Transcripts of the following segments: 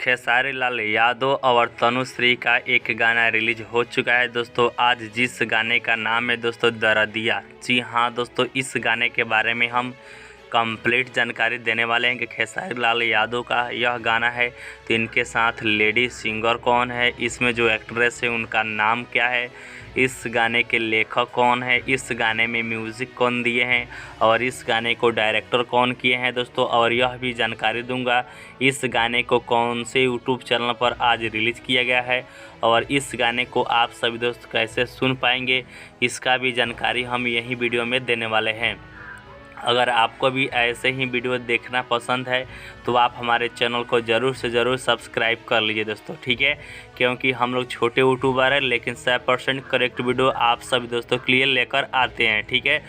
खेसारी लाल यादव और तनुश्री का एक गाना रिलीज हो चुका है दोस्तों। आज जिस गाने का नाम है दोस्तों दरदिया, जी हाँ दोस्तों, इस गाने के बारे में हम कंप्लीट जानकारी देने वाले हैं कि खेसारी लाल यादव का यह गाना है। तो इनके साथ लेडी सिंगर कौन है, इसमें जो एक्ट्रेस है उनका नाम क्या है, इस गाने के लेखक कौन है, इस गाने में म्यूज़िक कौन दिए हैं और इस गाने को डायरेक्टर कौन किए हैं दोस्तों। और यह भी जानकारी दूंगा इस गाने को कौन से यूट्यूब चैनल पर आज रिलीज़ किया गया है और इस गाने को आप सभी दोस्त कैसे सुन पाएंगे, इसका भी जानकारी हम यही वीडियो में देने वाले हैं। अगर आपको भी ऐसे ही वीडियो देखना पसंद है तो आप हमारे चैनल को ज़रूर से ज़रूर सब्सक्राइब कर लीजिए दोस्तों, ठीक है, क्योंकि हम लोग छोटे यूट्यूबर हैं लेकिन 100% करेक्ट वीडियो आप सभी दोस्तों के लिए लेकर आते हैं, ठीक है।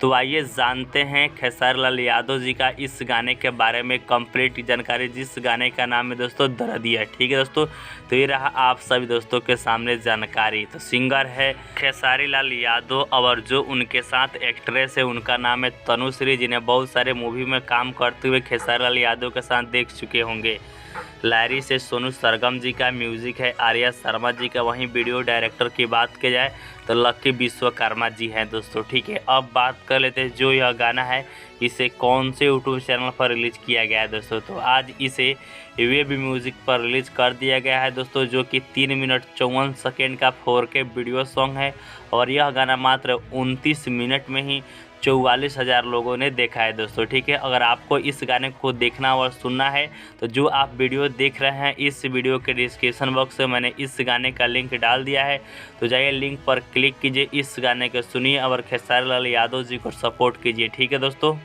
तो आइए जानते हैं खेसारी लाल यादव जी का इस गाने के बारे में कंप्लीट जानकारी, जिस गाने का नाम है दोस्तों दरदिया, ठीक है दोस्तों। तो ये रहा आप सभी दोस्तों के सामने जानकारी। तो सिंगर है खेसारी लाल यादव और जो उनके साथ एक्ट्रेस है उनका नाम है तनुश्री, जिन्हें बहुत सारे मूवी में काम करते हुए खेसारी लाल यादव के साथ देख चुके होंगे। लायरी से सोनू सरगम जी का म्यूज़िक है, आर्या शर्मा जी का। वहीं वीडियो डायरेक्टर की बात की जाए तो लक्की विश्वकर्मा जी हैं दोस्तों, ठीक है। अब बात कर लेते हैं जो यह गाना है इसे कौन से यूट्यूब चैनल पर रिलीज़ किया गया है दोस्तों। तो आज इसे वेब म्यूज़िक पर रिलीज़ कर दिया गया है दोस्तों, जो कि 3 मिनट 54 सेकेंड का 4K वीडियो सॉन्ग है और यह गाना मात्र 29 मिनट में ही 44,000 लोगों ने देखा है दोस्तों, ठीक है। अगर आपको इस गाने को देखना और सुनना है तो जो आप वीडियो देख रहे हैं इस वीडियो के डिस्क्रिप्शन बॉक्स में मैंने इस गाने का लिंक डाल दिया है, तो जाइए लिंक पर क्लिक कीजिए, इस गाने को सुनिए और खेसारी लाल यादव जी को सपोर्ट कीजिए, ठीक है दोस्तों।